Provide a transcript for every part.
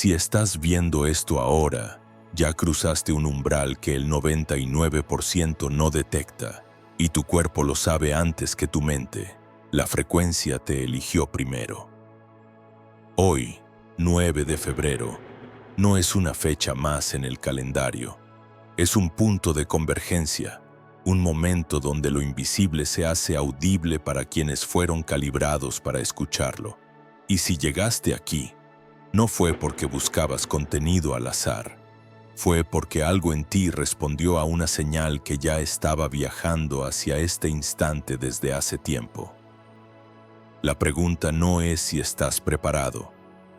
Si estás viendo esto ahora, ya cruzaste un umbral que el 99% no detecta, y tu cuerpo lo sabe antes que tu mente. La frecuencia te eligió primero. Hoy, 9 de febrero, no es una fecha más en el calendario. Es un punto de convergencia, un momento donde lo invisible se hace audible para quienes fueron calibrados para escucharlo. Y si llegaste aquí, no fue porque buscabas contenido al azar. Fue porque algo en ti respondió a una señal que ya estaba viajando hacia este instante desde hace tiempo. La pregunta no es si estás preparado.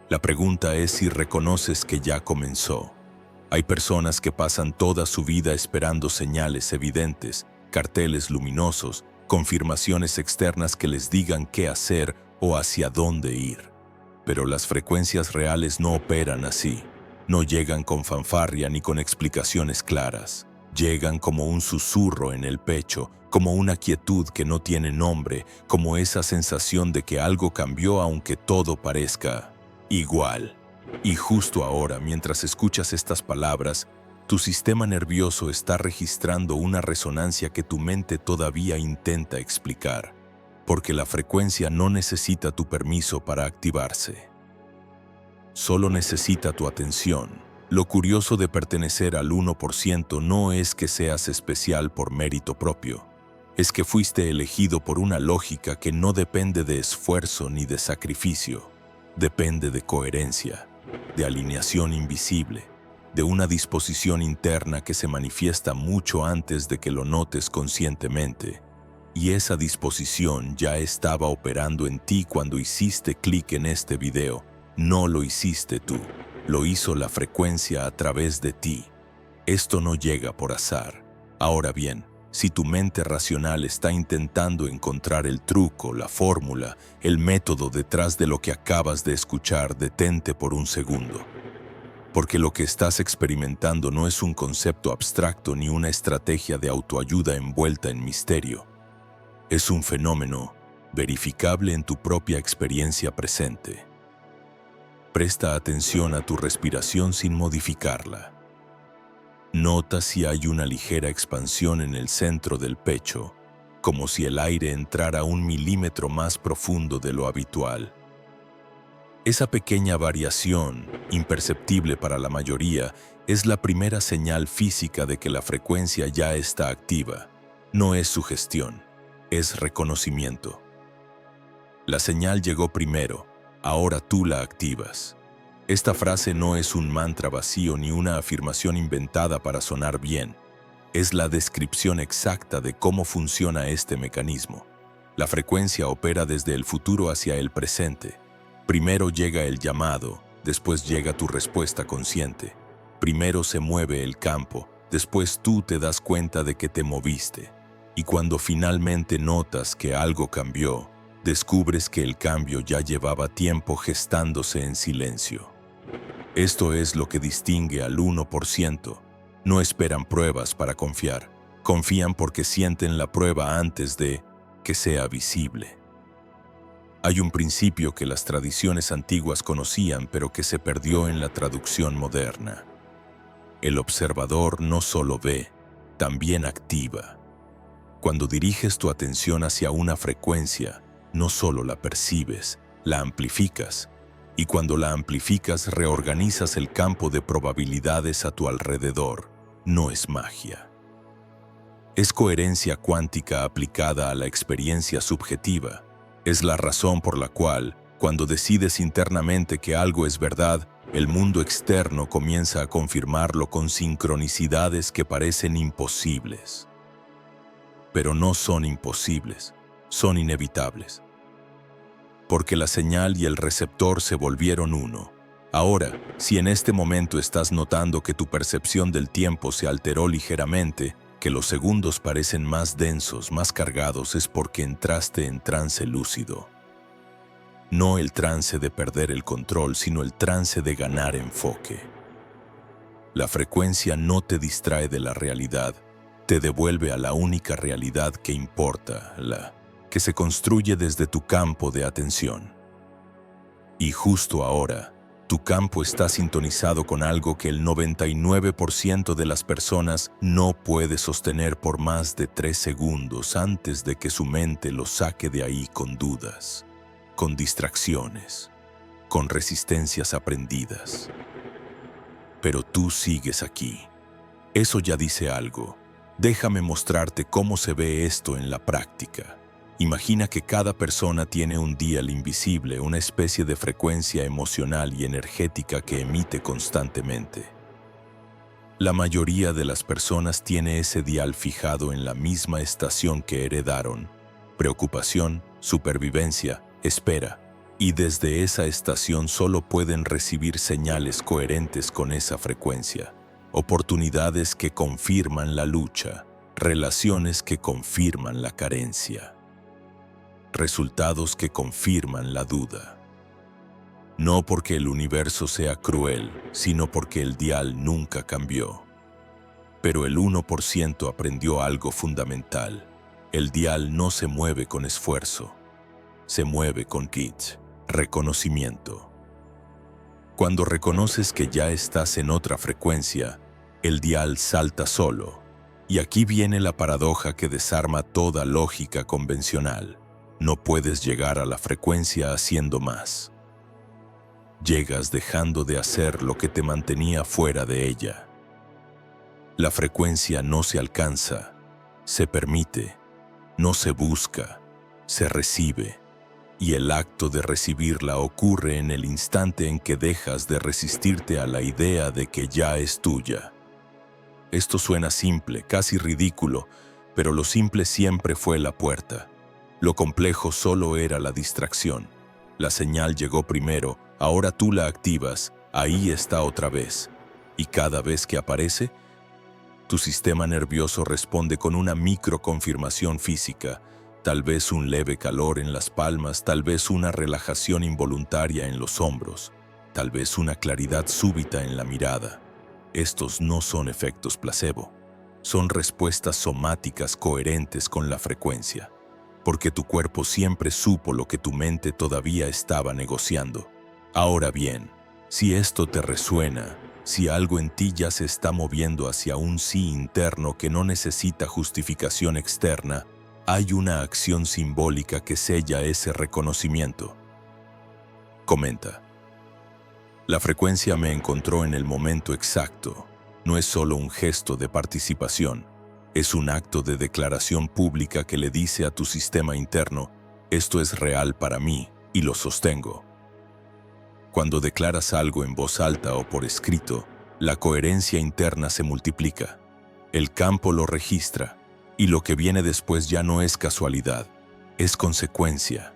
La pregunta es si reconoces que ya comenzó. Hay personas que pasan toda su vida esperando señales evidentes, carteles luminosos, confirmaciones externas que les digan qué hacer o hacia dónde ir. Pero las frecuencias reales no operan así. No llegan con fanfarria ni con explicaciones claras. Llegan como un susurro en el pecho, como una quietud que no tiene nombre, como esa sensación de que algo cambió aunque todo parezca igual. Y justo ahora, mientras escuchas estas palabras, tu sistema nervioso está registrando una resonancia que tu mente todavía intenta explicar, porque la frecuencia no necesita tu permiso para activarse. Solo necesita tu atención. Lo curioso de pertenecer al 1% no es que seas especial por mérito propio, es que fuiste elegido por una lógica que no depende de esfuerzo ni de sacrificio, depende de coherencia, de alineación invisible, de una disposición interna que se manifiesta mucho antes de que lo notes conscientemente. Y esa disposición ya estaba operando en ti cuando hiciste clic en este video. No lo hiciste tú, lo hizo la frecuencia a través de ti. Esto no llega por azar. Ahora bien, si tu mente racional está intentando encontrar el truco, la fórmula, el método detrás de lo que acabas de escuchar, detente por un segundo. Porque lo que estás experimentando no es un concepto abstracto ni una estrategia de autoayuda envuelta en misterio. Es un fenómeno verificable en tu propia experiencia presente. Presta atención a tu respiración sin modificarla. Nota si hay una ligera expansión en el centro del pecho, como si el aire entrara 1 milímetro más profundo de lo habitual. Esa pequeña variación, imperceptible para la mayoría, es la primera señal física de que la frecuencia ya está activa. No es sugestión, es reconocimiento. La señal llegó primero, ahora tú la activas. Esta frase no es un mantra vacío ni una afirmación inventada para sonar bien. Es la descripción exacta de cómo funciona este mecanismo. La frecuencia opera desde el futuro hacia el presente. Primero llega el llamado, después llega tu respuesta consciente. Primero se mueve el campo, después tú te das cuenta de que te moviste. Y cuando finalmente notas que algo cambió, descubres que el cambio ya llevaba tiempo gestándose en silencio. Esto es lo que distingue al 1%. No esperan pruebas para confiar. Confían porque sienten la prueba antes de que sea visible. Hay un principio que las tradiciones antiguas conocían, pero que se perdió en la traducción moderna. El observador no solo ve, también activa. Cuando diriges tu atención hacia una frecuencia, no solo la percibes, la amplificas. Y cuando la amplificas, reorganizas el campo de probabilidades a tu alrededor. No es magia. Es coherencia cuántica aplicada a la experiencia subjetiva. Es la razón por la cual, cuando decides internamente que algo es verdad, el mundo externo comienza a confirmarlo con sincronicidades que parecen imposibles. Pero no son imposibles, son inevitables. Porque la señal y el receptor se volvieron uno. Ahora, si en este momento estás notando que tu percepción del tiempo se alteró ligeramente, que los segundos parecen más densos, más cargados, es porque entraste en trance lúcido. No el trance de perder el control, sino el trance de ganar enfoque. La frecuencia no te distrae de la realidad, te devuelve a la única realidad que importa, la que se construye desde tu campo de atención. Y justo ahora, Tu campo está sintonizado con algo que el 99% de las personas no puede sostener por más de 3 segundos antes de que su mente lo saque de ahí con dudas, con distracciones, con resistencias aprendidas. Pero tú sigues aquí. Eso ya dice algo. Déjame mostrarte cómo se ve esto en la práctica. Imagina que cada persona tiene un dial invisible, una especie de frecuencia emocional y energética que emite constantemente. La mayoría de las personas tiene ese dial fijado en la misma estación que heredaron: preocupación, supervivencia, espera. Y desde esa estación solo pueden recibir señales coherentes con esa frecuencia. Oportunidades que confirman la lucha, relaciones que confirman la carencia, resultados que confirman la duda. No porque el universo sea cruel, sino porque el dial nunca cambió. Pero el 1% aprendió algo fundamental. El dial no se mueve con esfuerzo, se mueve con kit, reconocimiento. Cuando reconoces que ya estás en otra frecuencia, el dial salta solo. Y aquí viene la paradoja que desarma toda lógica convencional. No puedes llegar a la frecuencia haciendo más. Llegas dejando de hacer lo que te mantenía fuera de ella. La frecuencia no se alcanza, se permite, no se busca, se recibe. Y el acto de recibirla ocurre en el instante en que dejas de resistirte a la idea de que ya es tuya. Esto suena simple, casi ridículo, pero lo simple siempre fue la puerta. Lo complejo solo era la distracción. La señal llegó primero, ahora tú la activas, ahí está otra vez. Y cada vez que aparece, tu sistema nervioso responde con una microconfirmación física, tal vez un leve calor en las palmas, tal vez una relajación involuntaria en los hombros, tal vez una claridad súbita en la mirada. Estos no son efectos placebo, son respuestas somáticas coherentes con la frecuencia, porque tu cuerpo siempre supo lo que tu mente todavía estaba negociando. Ahora bien, si esto te resuena, si algo en ti ya se está moviendo hacia un sí interno que no necesita justificación externa, hay una acción simbólica que sella ese reconocimiento. Comenta. La frecuencia me encontró en el momento exacto. No es solo un gesto de participación, es un acto de declaración pública que le dice a tu sistema interno: esto es real para mí y lo sostengo. Cuando declaras algo en voz alta o por escrito, la coherencia interna se multiplica. El campo lo registra, y lo que viene después ya no es casualidad, es consecuencia.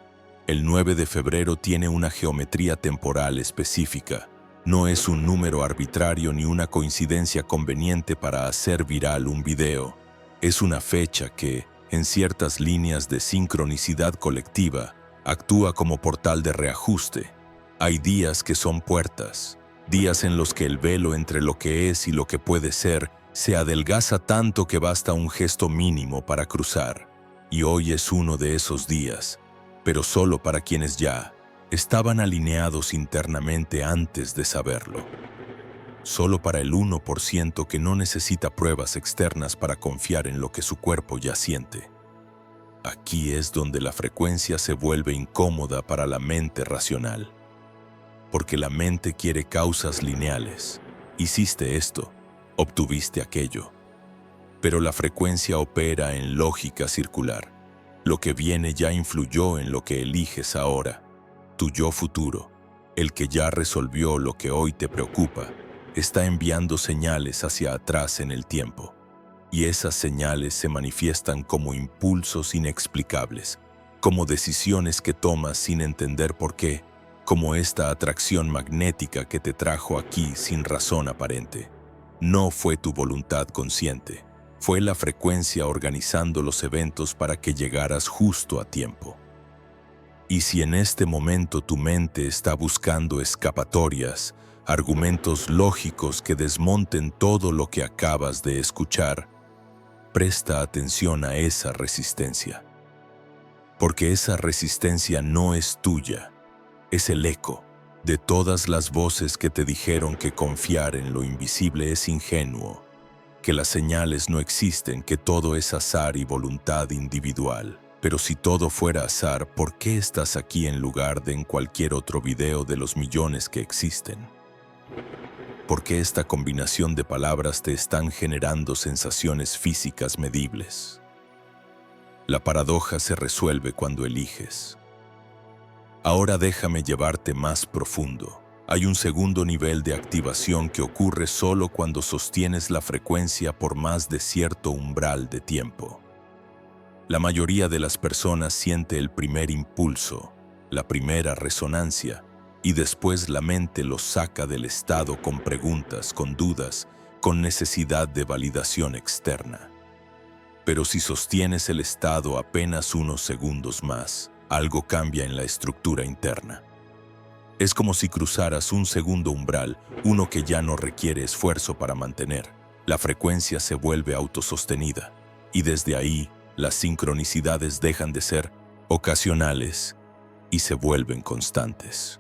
El 9 de febrero tiene una geometría temporal específica. No es un número arbitrario ni una coincidencia conveniente para hacer viral un video. Es una fecha que, en ciertas líneas de sincronicidad colectiva, actúa como portal de reajuste. Hay días que son puertas, días en los que el velo entre lo que es y lo que puede ser se adelgaza tanto que basta un gesto mínimo para cruzar. Y hoy es uno de esos días, pero solo para quienes ya estaban alineados internamente antes de saberlo. Solo para el 1% que no necesita pruebas externas para confiar en lo que su cuerpo ya siente. Aquí es donde la frecuencia se vuelve incómoda para la mente racional. Porque la mente quiere causas lineales. Hiciste esto, obtuviste aquello. Pero la frecuencia opera en lógica circular. Lo que viene ya influyó en lo que eliges ahora. Tu yo futuro, el que ya resolvió lo que hoy te preocupa, está enviando señales hacia atrás en el tiempo. Y esas señales se manifiestan como impulsos inexplicables, como decisiones que tomas sin entender por qué, como esta atracción magnética que te trajo aquí sin razón aparente. No fue tu voluntad consciente, fue la frecuencia organizando los eventos para que llegaras justo a tiempo. Y si en este momento tu mente está buscando escapatorias, argumentos lógicos que desmonten todo lo que acabas de escuchar, presta atención a esa resistencia. Porque esa resistencia no es tuya, es el eco, De todas las voces que te dijeron que confiar en lo invisible es ingenuo, que las señales no existen, que todo es azar y voluntad individual. Pero si todo fuera azar, ¿por qué estás aquí en lugar de en cualquier otro video de los millones que existen? ¿Por qué esta combinación de palabras te están generando sensaciones físicas medibles? La paradoja se resuelve cuando eliges. Ahora déjame llevarte más profundo. Hay un segundo nivel de activación que ocurre solo cuando sostienes la frecuencia por más de cierto umbral de tiempo. La mayoría de las personas siente el primer impulso, la primera resonancia, y después la mente los saca del estado con preguntas, con dudas, con necesidad de validación externa. Pero si sostienes el estado apenas unos segundos más, algo cambia en la estructura interna. Es como si cruzaras un segundo umbral, uno que ya no requiere esfuerzo para mantener. La frecuencia se vuelve autosostenida, y desde ahí, las sincronicidades dejan de ser ocasionales y se vuelven constantes.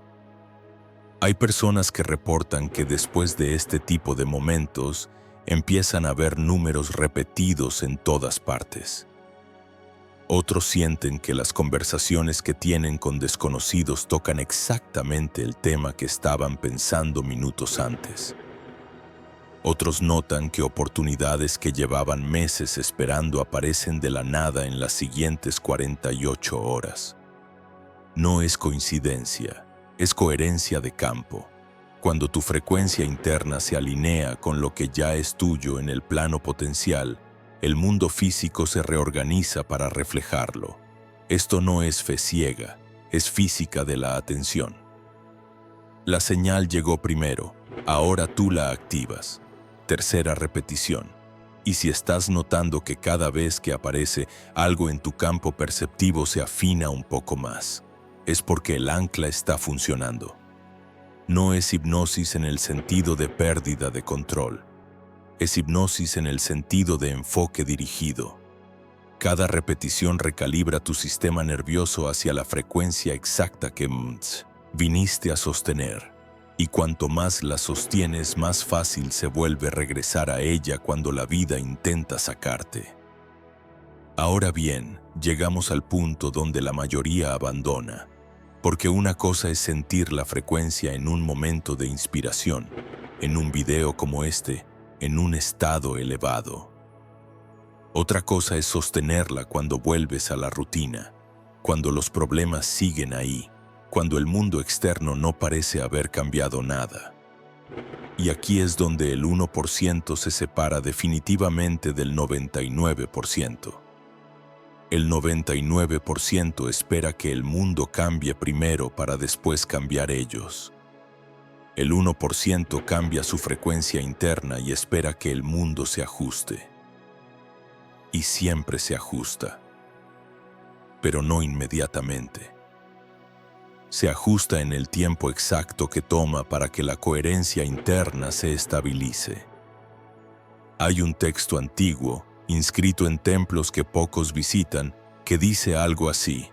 Hay personas que reportan que después de este tipo de momentos empiezan a ver números repetidos en todas partes. Otros sienten que las conversaciones que tienen con desconocidos tocan exactamente el tema que estaban pensando minutos antes. Otros notan que oportunidades que llevaban meses esperando aparecen de la nada en las siguientes 48 horas. No es coincidencia, es coherencia de campo. Cuando tu frecuencia interna se alinea con lo que ya es tuyo en el plano potencial, el mundo físico se reorganiza para reflejarlo. Esto no es fe ciega, es física de la atención. La señal llegó primero, ahora tú la activas. Tercera repetición. Y si estás notando que cada vez que aparece algo en tu campo perceptivo se afina un poco más, es porque el ancla está funcionando. No es hipnosis en el sentido de pérdida de control. Es hipnosis en el sentido de enfoque dirigido. Cada repetición recalibra tu sistema nervioso hacia la frecuencia exacta que viniste a sostener. Y cuanto más la sostienes, más fácil se vuelve regresar a ella cuando la vida intenta sacarte. Ahora bien, llegamos al punto donde la mayoría abandona, porque una cosa es sentir la frecuencia en un momento de inspiración, en un video como este, en un estado elevado. Otra cosa es sostenerla cuando vuelves a la rutina, cuando los problemas siguen ahí, cuando el mundo externo no parece haber cambiado nada. Y aquí es donde el 1% se separa definitivamente del 99%. El 99% espera que el mundo cambie primero para después cambiar ellos. El 1% cambia su frecuencia interna y espera que el mundo se ajuste. Y siempre se ajusta, pero no inmediatamente. Se ajusta en el tiempo exacto que toma para que la coherencia interna se estabilice. Hay un texto antiguo, inscrito en templos que pocos visitan, que dice algo así: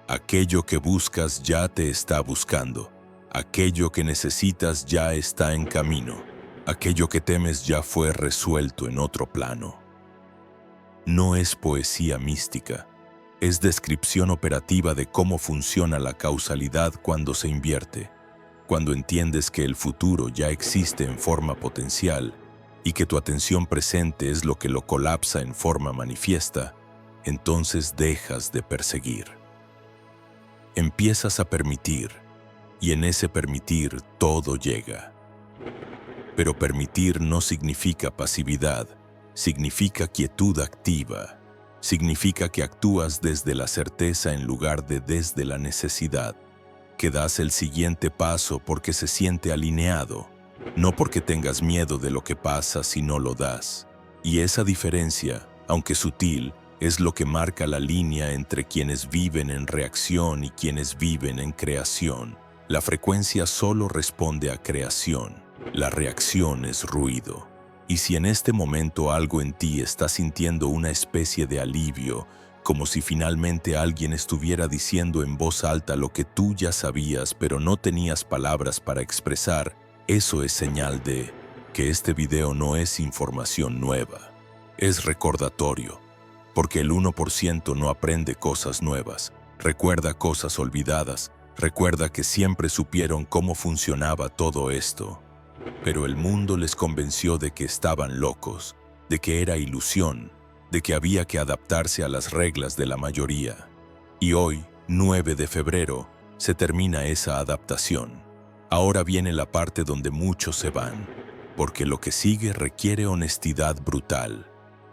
aquello que buscas ya te está buscando, aquello que necesitas ya está en camino, aquello que temes ya fue resuelto en otro plano. No es poesía mística. Es descripción operativa de cómo funciona la causalidad cuando se invierte, cuando entiendes que el futuro ya existe en forma potencial y que tu atención presente es lo que lo colapsa en forma manifiesta, entonces dejas de perseguir. Empiezas a permitir, y en ese permitir todo llega. Pero permitir no significa pasividad, significa quietud activa. Significa que actúas desde la certeza en lugar de desde la necesidad, que das el siguiente paso porque se siente alineado, no porque tengas miedo de lo que pasa si no lo das. Y esa diferencia, aunque sutil, es lo que marca la línea entre quienes viven en reacción y quienes viven en creación. La frecuencia solo responde a creación, la reacción es ruido. Y si en este momento algo en ti está sintiendo una especie de alivio, como si finalmente alguien estuviera diciendo en voz alta lo que tú ya sabías pero no tenías palabras para expresar. Eso es señal de que este video no es información nueva, es recordatorio, porque el 1% no aprende cosas nuevas, recuerda cosas olvidadas, recuerda que siempre supieron cómo funcionaba todo esto. Pero el mundo les convenció de que estaban locos, de que era ilusión, de que había que adaptarse a las reglas de la mayoría. Y hoy, 9 de febrero, se termina esa adaptación. Ahora viene la parte donde muchos se van, porque lo que sigue requiere honestidad brutal.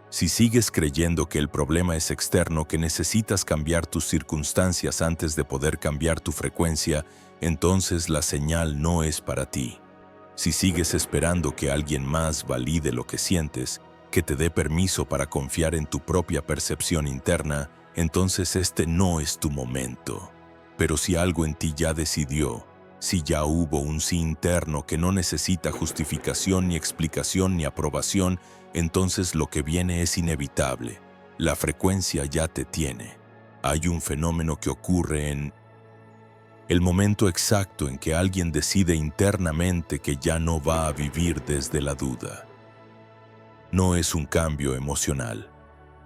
Si sigues creyendo que el problema es externo, que necesitas cambiar tus circunstancias antes de poder cambiar tu frecuencia, entonces la señal no es para ti. Si sigues esperando que alguien más valide lo que sientes, que te dé permiso para confiar en tu propia percepción interna, entonces este no es tu momento. Pero si algo en ti ya decidió, si ya hubo un sí interno que no necesita justificación ni explicación ni aprobación, entonces lo que viene es inevitable. La frecuencia ya te tiene. Hay un fenómeno que ocurre en el momento exacto en que alguien decide internamente que ya no va a vivir desde la duda. No es un cambio emocional,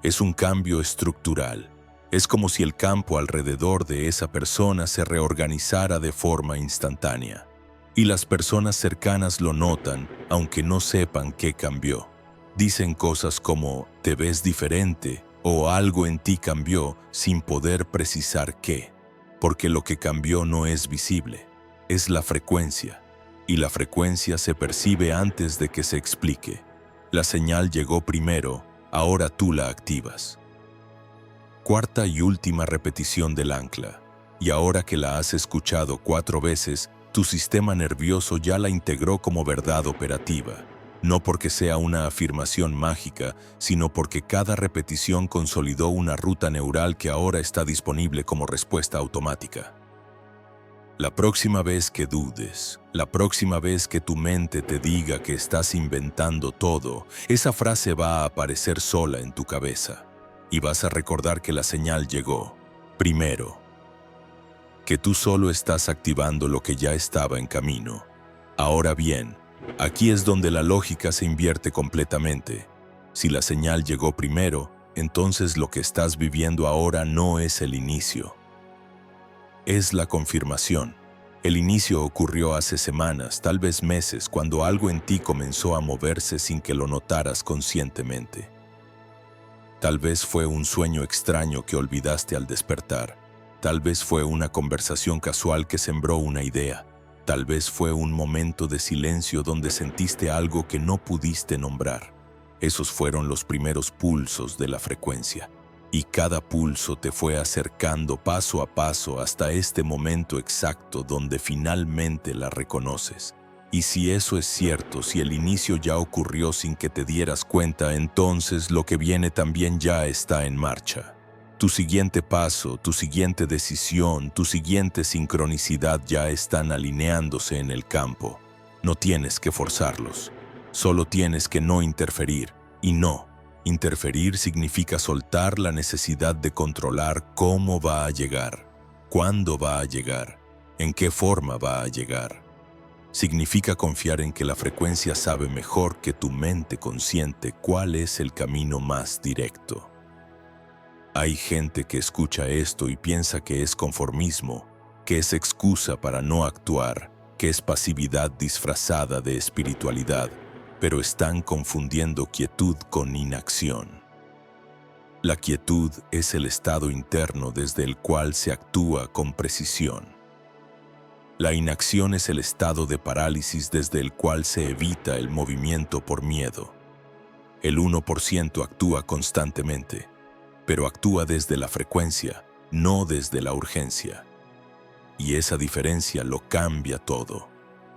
es un cambio estructural. Es como si el campo alrededor de esa persona se reorganizara de forma instantánea. Y las personas cercanas lo notan, aunque no sepan qué cambió. Dicen cosas como, te ves diferente, o algo en ti cambió, sin poder precisar qué. Porque lo que cambió no es visible, es la frecuencia. Y la frecuencia se percibe antes de que se explique. La señal llegó primero, ahora tú la activas. Cuarta y última repetición del ancla. Y ahora que la has escuchado 4 veces, tu sistema nervioso ya la integró como verdad operativa. No porque sea una afirmación mágica, sino porque cada repetición consolidó una ruta neural que ahora está disponible como respuesta automática. La próxima vez que dudes, la próxima vez que tu mente te diga que estás inventando todo, esa frase va a aparecer sola en tu cabeza. Y vas a recordar que la señal llegó. Primero, que tú solo estás activando lo que ya estaba en camino. Ahora bien, aquí es donde la lógica se invierte completamente. Si la señal llegó primero, entonces lo que estás viviendo ahora no es el inicio. Es la confirmación. El inicio ocurrió hace semanas, tal vez meses, cuando algo en ti comenzó a moverse sin que lo notaras conscientemente. Tal vez fue un sueño extraño que olvidaste al despertar. Tal vez fue una conversación casual que sembró una idea. Tal vez fue un momento de silencio donde sentiste algo que no pudiste nombrar. Esos fueron los primeros pulsos de la frecuencia. Y cada pulso te fue acercando paso a paso hasta este momento exacto donde finalmente la reconoces. Y si eso es cierto, si el inicio ya ocurrió sin que te dieras cuenta, entonces lo que viene también ya está en marcha. Tu siguiente paso, tu siguiente decisión, tu siguiente sincronicidad ya están alineándose en el campo. No tienes que forzarlos, solo tienes que no interferir. Y no, interferir significa soltar la necesidad de controlar cómo va a llegar, cuándo va a llegar, en qué forma va a llegar. Significa confiar en que la frecuencia sabe mejor que tu mente consciente cuál es el camino más directo. Hay gente que escucha esto y piensa que es conformismo, que es excusa para no actuar, que es pasividad disfrazada de espiritualidad, pero están confundiendo quietud con inacción. La quietud es el estado interno desde el cual se actúa con precisión. La inacción es el estado de parálisis desde el cual se evita el movimiento por miedo. El 1% actúa constantemente, pero actúa desde la frecuencia, no desde la urgencia. Y esa diferencia lo cambia todo.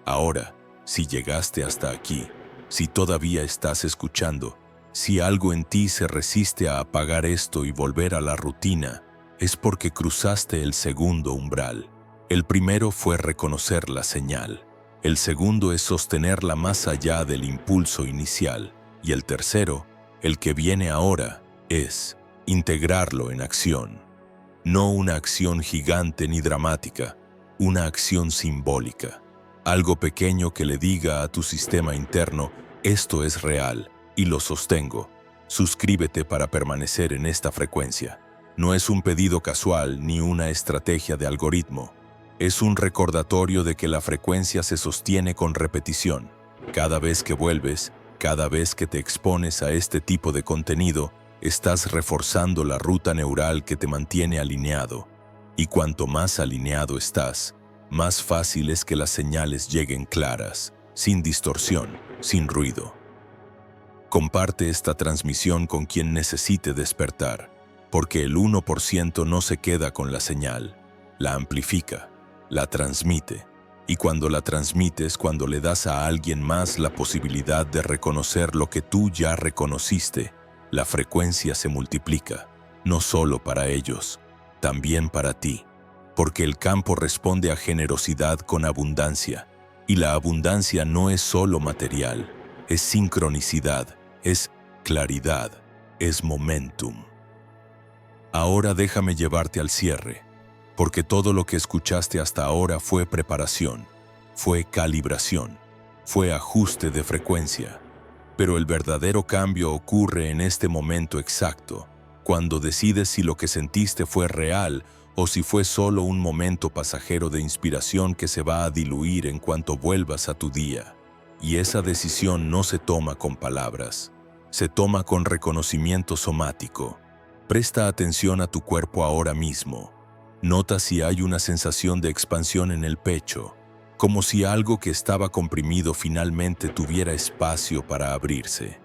Ahora, si llegaste hasta aquí, si todavía estás escuchando, si algo en ti se resiste a apagar esto y volver a la rutina, es porque cruzaste el segundo umbral. El primero fue reconocer la señal. El segundo es sostenerla más allá del impulso inicial. Y el tercero, el que viene ahora, es integrarlo en acción. No una acción gigante ni dramática, una acción simbólica. Algo pequeño que le diga a tu sistema interno, esto es real y lo sostengo. Suscríbete para permanecer en esta frecuencia. No es un pedido casual ni una estrategia de algoritmo. Es un recordatorio de que la frecuencia se sostiene con repetición. Cada vez que vuelves, cada vez que te expones a este tipo de contenido, estás reforzando la ruta neural que te mantiene alineado. Y cuanto más alineado estás, más fácil es que las señales lleguen claras, sin distorsión, sin ruido. Comparte esta transmisión con quien necesite despertar, porque el 1% no se queda con la señal, la amplifica, la transmite. Y cuando la transmites, cuando le das a alguien más la posibilidad de reconocer lo que tú ya reconociste, la frecuencia se multiplica, no solo para ellos, también para ti, porque el campo responde a generosidad con abundancia, y la abundancia no es solo material, es sincronicidad, es claridad, es momentum. Ahora déjame llevarte al cierre, porque todo lo que escuchaste hasta ahora fue preparación, fue calibración, fue ajuste de frecuencia. Pero el verdadero cambio ocurre en este momento exacto, cuando decides si lo que sentiste fue real o si fue solo un momento pasajero de inspiración que se va a diluir en cuanto vuelvas a tu día. Y esa decisión no se toma con palabras, se toma con reconocimiento somático. Presta atención a tu cuerpo ahora mismo. Nota si hay una sensación de expansión en el pecho, como si algo que estaba comprimido finalmente tuviera espacio para abrirse.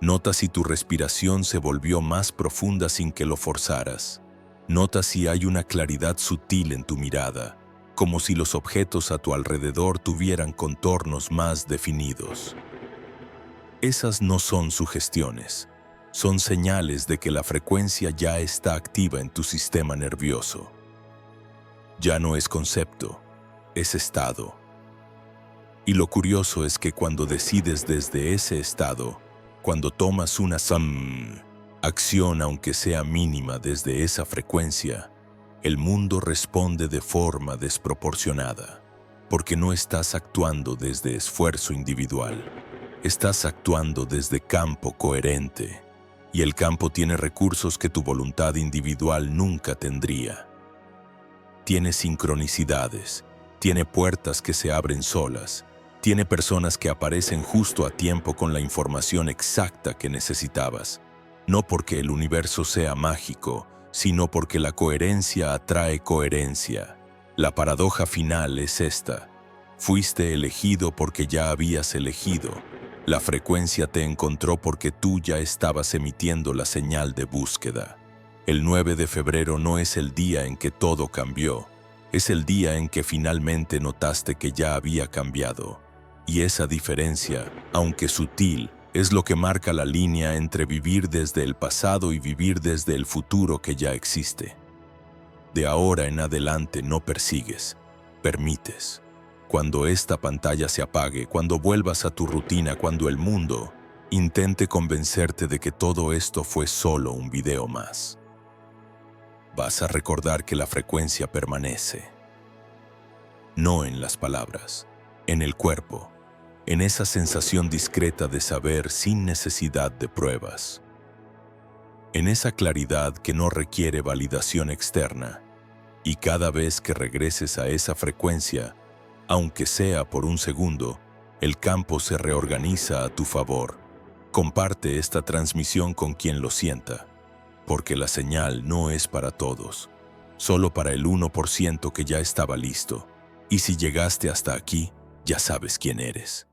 Nota si tu respiración se volvió más profunda sin que lo forzaras. Nota si hay una claridad sutil en tu mirada, como si los objetos a tu alrededor tuvieran contornos más definidos. Esas no son sugestiones, son señales de que la frecuencia ya está activa en tu sistema nervioso. Ya no es concepto, es estado. Y lo curioso es que cuando decides desde ese estado, cuando tomas una acción aunque sea mínima desde esa frecuencia, el mundo responde de forma desproporcionada, porque no estás actuando desde esfuerzo individual, estás actuando desde campo coherente, y el campo tiene recursos que tu voluntad individual nunca tendría. Tiene sincronicidades, tiene puertas que se abren solas, tiene personas que aparecen justo a tiempo con la información exacta que necesitabas, no porque el universo sea mágico, sino porque la coherencia atrae coherencia. La paradoja final es esta: fuiste elegido porque ya habías elegido. La frecuencia te encontró porque tú ya estabas emitiendo la señal de búsqueda. El 9 de febrero no es el día en que todo cambió, es el día en que finalmente notaste que ya había cambiado. Y esa diferencia, aunque sutil, es lo que marca la línea entre vivir desde el pasado y vivir desde el futuro que ya existe. De ahora en adelante no persigues, permites. Cuando esta pantalla se apague, cuando vuelvas a tu rutina, cuando el mundo intente convencerte de que todo esto fue solo un video más, vas a recordar que la frecuencia permanece. No en las palabras, en el cuerpo, en esa sensación discreta de saber sin necesidad de pruebas. En esa claridad que no requiere validación externa. Y cada vez que regreses a esa frecuencia, aunque sea por un segundo, el campo se reorganiza a tu favor. Comparte esta transmisión con quien lo sienta, porque la señal no es para todos, solo para el 1% que ya estaba listo. Y si llegaste hasta aquí, ya sabes quién eres.